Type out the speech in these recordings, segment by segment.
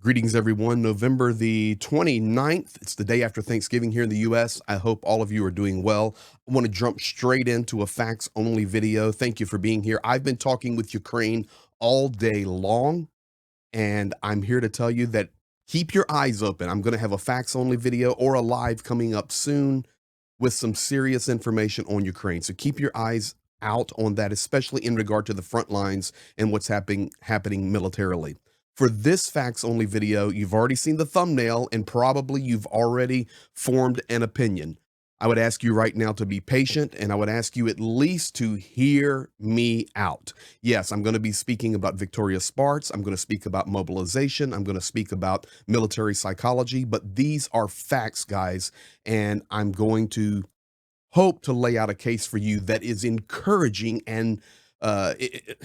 Greetings, everyone. November the 29th. It's the day after Thanksgiving here in the U.S. I hope all of you are doing well. I want to jump straight into a facts-only video. Thank you for being here. I've been talking with Ukraine all day long, and I'm here to tell you that keep your eyes open. I'm going to have a facts-only video or a live coming up soon with some serious information on Ukraine. So keep your eyes out on that, especially in regard to the front lines and what's happening militarily. For this facts only video, you've already seen the thumbnail and probably you've already formed an opinion. I would ask you right now to be patient, and I would ask you at least to hear me out. Yes, I'm going to be speaking about Victoria Sparts. I'm going to speak about mobilization. I'm going to speak about military psychology, but these are facts, guys, and I'm going to hope to lay out a case for you that is encouraging and it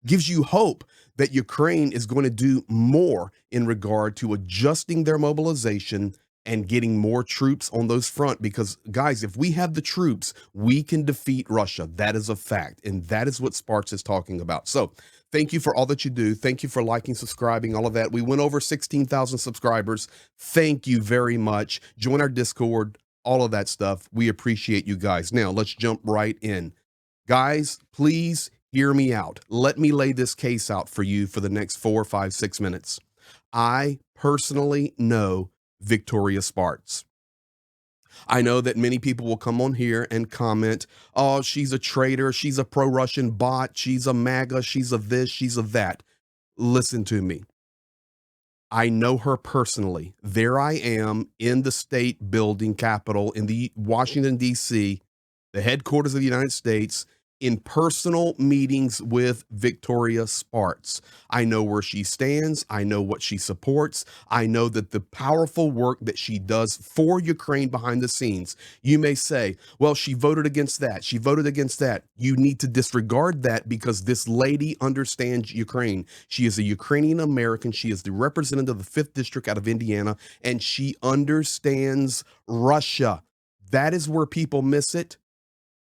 gives you hope that Ukraine is going to do more in regard to adjusting their mobilization and getting more troops on those front. Because, guys, if we have the troops, we can defeat Russia. That is a fact, and that is what Sparks is talking about. So thank you for all that you do. Thank you for liking, subscribing, all of that. We went over 16,000 subscribers. Thank you very much. Join our Discord, all of that stuff. We appreciate you guys. Now, let's jump right in. Guys, please hear me out. Let me lay this case out for you for the next 4, 5, 6 minutes. I personally know Victoria Sparts. I know that many people will come on here and comment, oh, she's a traitor, she's a pro-Russian bot, she's a MAGA, she's a this, she's a that. Listen to me. I know her personally. There I am in the state building capitol in the Washington, D.C., the headquarters of the United States, in personal meetings with Victoria Sparts. I know where she stands. I know what she supports. I know that the powerful work that she does for Ukraine behind the scenes. You may say, well, she voted against that. She voted against that. You need to disregard that because this lady understands Ukraine. She is a Ukrainian American. She is the representative of the 5th District out of Indiana, and she understands Russia. That is where people miss it.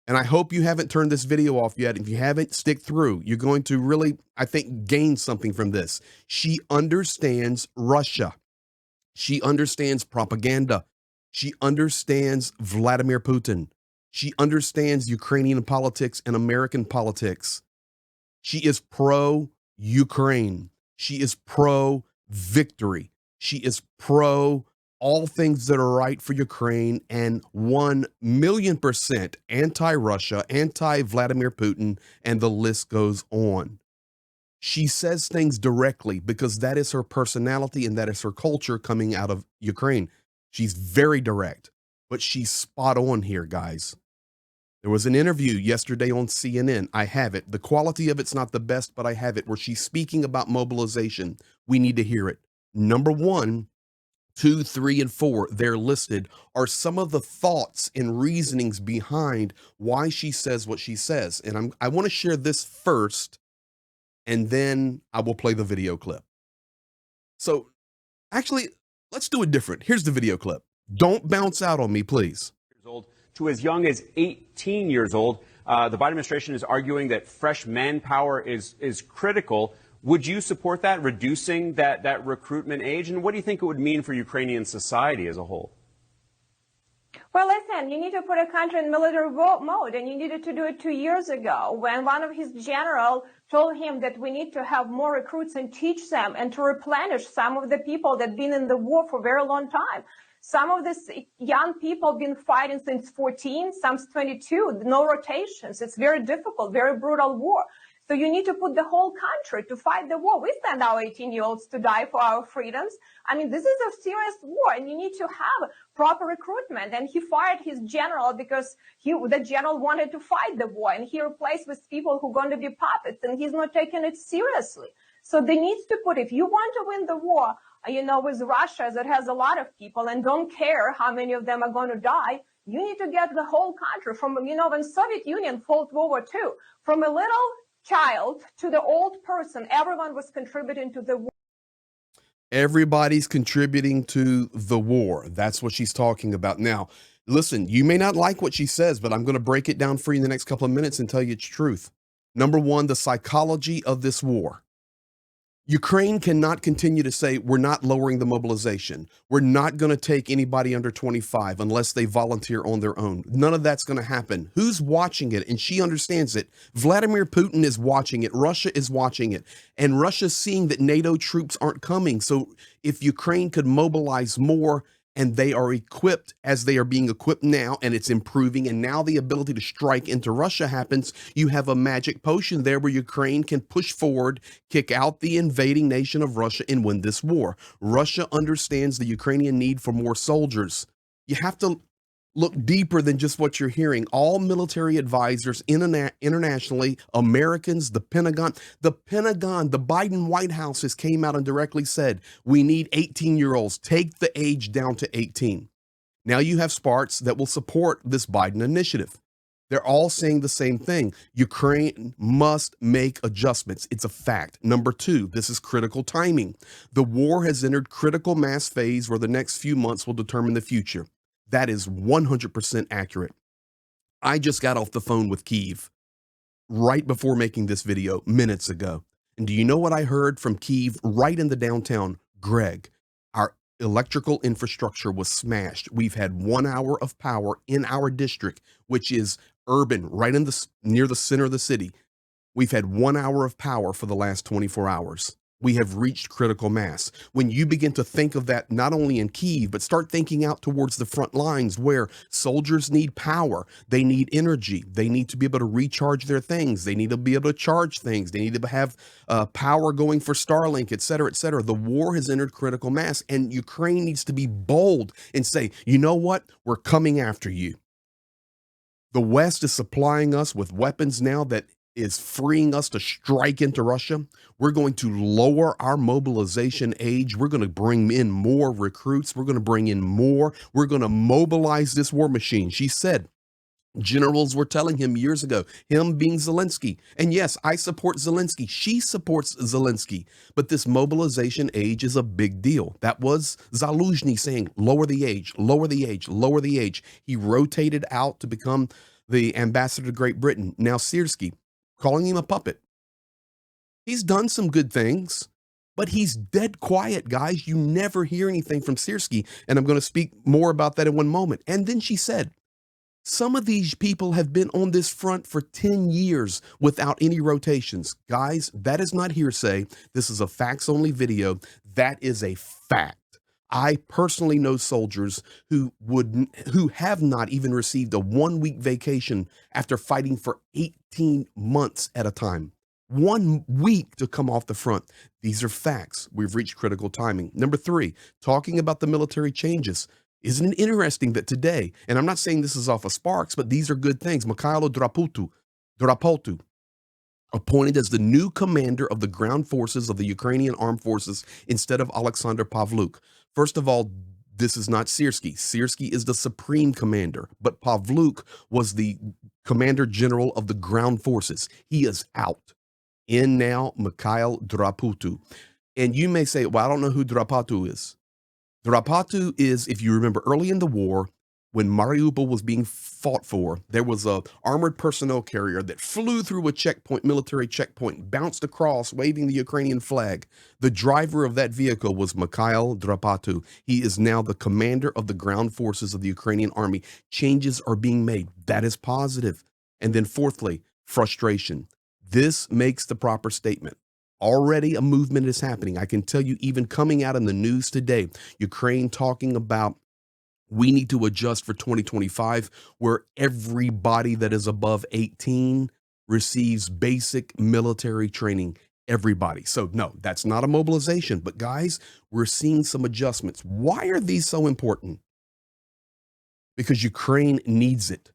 And I hope you haven't turned this video off yet. If you haven't, stick through. You're going to really, I think, gain something from this. She understands Russia. She understands propaganda. She understands Vladimir Putin. She understands Ukrainian politics and American politics. She is pro-Ukraine. She is pro-victory. She is pro all things that are right for Ukraine, and 1,000,000% anti-Russia, anti-Vladimir Putin, and the list goes on. She says things directly because that is her personality and that is her culture coming out of Ukraine. She's very direct, but she's spot on here, guys. There was an interview yesterday on CNN. I have it. The quality of it's not the best, but I have it, where she's speaking about mobilization. We need to hear it. Number 1, 2, 3, and 4, they're listed, are some of the thoughts and reasonings behind why she says what she says. And I want to share this first, and then I will play the video clip. So actually, let's do it different. Here's the video clip. Don't bounce out on me, please. To as young as 18 years old, the Biden administration is arguing that fresh manpower is critical. Would you support that, reducing that recruitment age? And what do you think it would mean for Ukrainian society as a whole? Well, listen, you need to put a country in military mode, and you needed to do it 2 years ago when one of his generals told him that we need to have more recruits and teach them and to replenish some of the people that have been in the war for a very long time. Some of these young people have been fighting since 14, some 22, no rotations. It's very difficult, very brutal war. So you need to put the whole country to fight the war. We send our 18-year-olds to die for our freedoms. I mean, this is a serious war, and you need to have proper recruitment. And he fired his general because the general wanted to fight the war, and he replaced with people who are going to be puppets, and he's not taking it seriously. So they need to put, if you want to win the war, with Russia that has a lot of people and don't care how many of them are going to die, you need to get the whole country from, when Soviet Union fought World War II, from a little child to the old person, everyone was contributing to the war. Everybody's contributing to the war. That's what she's talking about. Now, listen, you may not like what she says, but I'm going to break it down for you in the next couple of minutes and tell you its truth. Number 1, the psychology of this war. Ukraine cannot continue to say, we're not lowering the mobilization. We're not going to take anybody under 25 unless they volunteer on their own. None of that's going to happen. Who's watching it? And she understands it. Vladimir Putin is watching it. Russia is watching it. And Russia's seeing that NATO troops aren't coming. So if Ukraine could mobilize more, and they are equipped as they are being equipped now, and it's improving, and now the ability to strike into Russia happens, you have a magic potion there where Ukraine can push forward, kick out the invading nation of Russia, and win this war. Russia understands the Ukrainian need for more soldiers. You have to look deeper than just what you're hearing. All military advisors internationally, Americans, the Pentagon, the Biden White House has came out and directly said, we need 18-year-olds. Take the age down to 18. Now you have Sparks that will support this Biden initiative. They're all saying the same thing. Ukraine must make adjustments. It's a fact. Number two, this is critical timing. The war has entered critical mass phase where the next few months will determine the future. That is 100% accurate. I just got off the phone with Kyiv right before making this video minutes ago. And do you know what I heard from Kyiv right in the downtown? Greg, our electrical infrastructure was smashed. We've had 1 hour of power in our district, which is urban, right in near the center of the city. We've had 1 hour of power for the last 24 hours. We have reached critical mass. When you begin to think of that, not only in Kyiv, but start thinking out towards the front lines where soldiers need power, they need energy, they need to be able to recharge their things, they need to be able to charge things, they need to have power going for Starlink, et cetera, et cetera. The war has entered critical mass, and Ukraine needs to be bold and say, you know what? We're coming after you. The West is supplying us with weapons now that is freeing us to strike into Russia. We're going to lower our mobilization age. We're going to bring in more recruits. We're going to bring in more. We're going to mobilize this war machine. She said, generals were telling him years ago, him being Zelenskyy. And yes, I support Zelenskyy. She supports Zelenskyy. But this mobilization age is a big deal. That was Zaluzhny saying, lower the age, lower the age, lower the age. He rotated out to become the ambassador to Great Britain. Now Syrskyi, calling him a puppet. He's done some good things, but he's dead quiet, guys. You never hear anything from Syrskyi, and I'm going to speak more about that in one moment. And then she said, some of these people have been on this front for 10 years without any rotations. Guys, that is not hearsay. This is a facts-only video. That is a fact. I personally know soldiers who have not even received a 1-week vacation after fighting for 18 months at a time. 1 week to come off the front. These are facts. We've reached critical timing. Number three, talking about the military changes. Isn't it interesting that today, and I'm not saying this is off of Sparks, but these are good things. Mikhailo Drapultu, appointed as the new commander of the ground forces of the Ukrainian armed forces instead of Alexander Pavluk. First of all, this is not Syrskyi. Syrskyi is the supreme commander, but Pavluk was the commander general of the ground forces. He is out. In now, Mikhail Drapultu. And you may say, well, I don't know who Drapultu is. Drapultu is, if you remember early in the war, when Mariupol was being fought for, there was a armored personnel carrier that flew through a checkpoint, military checkpoint, bounced across, waving the Ukrainian flag. The driver of that vehicle was Mikhail Drapultu. He is now the commander of the ground forces of the Ukrainian army. Changes are being made. That is positive. And then fourthly, frustration. This makes the proper statement. Already a movement is happening. I can tell you, even coming out in the news today, Ukraine talking about we need to adjust for 2025, where everybody that is above 18 receives basic military training. Everybody. So no, that's not a mobilization. But guys, we're seeing some adjustments. Why are these so important? Because Ukraine needs it.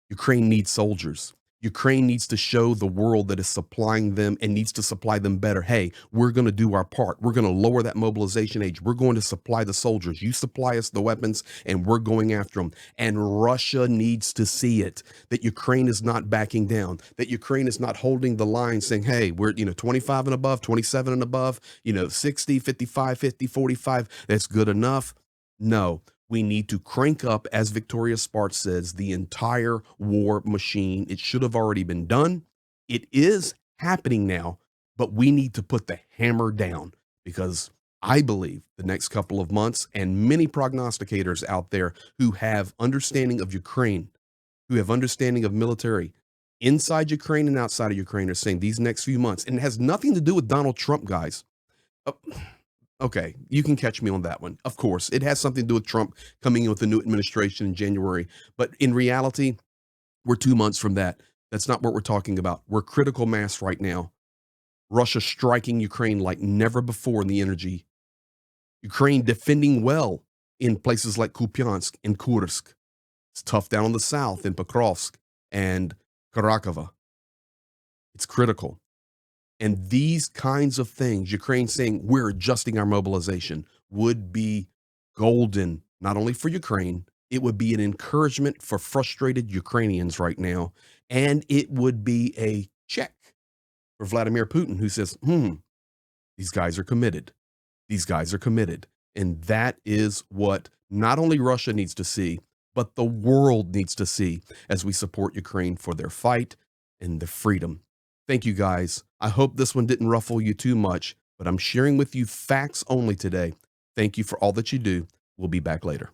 Ukraine needs soldiers. Ukraine needs to show the world that is supplying them and needs to supply them better. Hey, we're going to do our part. We're going to lower that mobilization age. We're going to supply the soldiers. You supply us the weapons and we're going after them. And Russia needs to see it, that Ukraine is not backing down, that Ukraine is not holding the line saying, hey, we're, 25 and above, 27 and above, 60, 55, 50, 45. That's good enough. No. We need to crank up, as Victoria Sparks says, the entire war machine. It should have already been done. It is happening now, but we need to put the hammer down, because I believe the next couple of months, and many prognosticators out there who have understanding of Ukraine, who have understanding of military inside Ukraine and outside of Ukraine, are saying these next few months, and it has nothing to do with Donald Trump, guys. Oh, okay, you can catch me on that one. Of course, it has something to do with Trump coming in with the new administration in January. But in reality, we're 2 months from that. That's not what we're talking about. We're critical mass right now. Russia striking Ukraine like never before in the energy. Ukraine defending well in places like Kupiansk and Kursk. It's tough down in the south in Pokrovsk and Karakova. It's critical. And these kinds of things, Ukraine saying we're adjusting our mobilization, would be golden, not only for Ukraine, it would be an encouragement for frustrated Ukrainians right now. And it would be a check for Vladimir Putin, who says, these guys are committed. These guys are committed. And that is what not only Russia needs to see, but the world needs to see as we support Ukraine for their fight and their freedom. Thank you, guys. I hope this one didn't ruffle you too much, but I'm sharing with you facts only today. Thank you for all that you do. We'll be back later.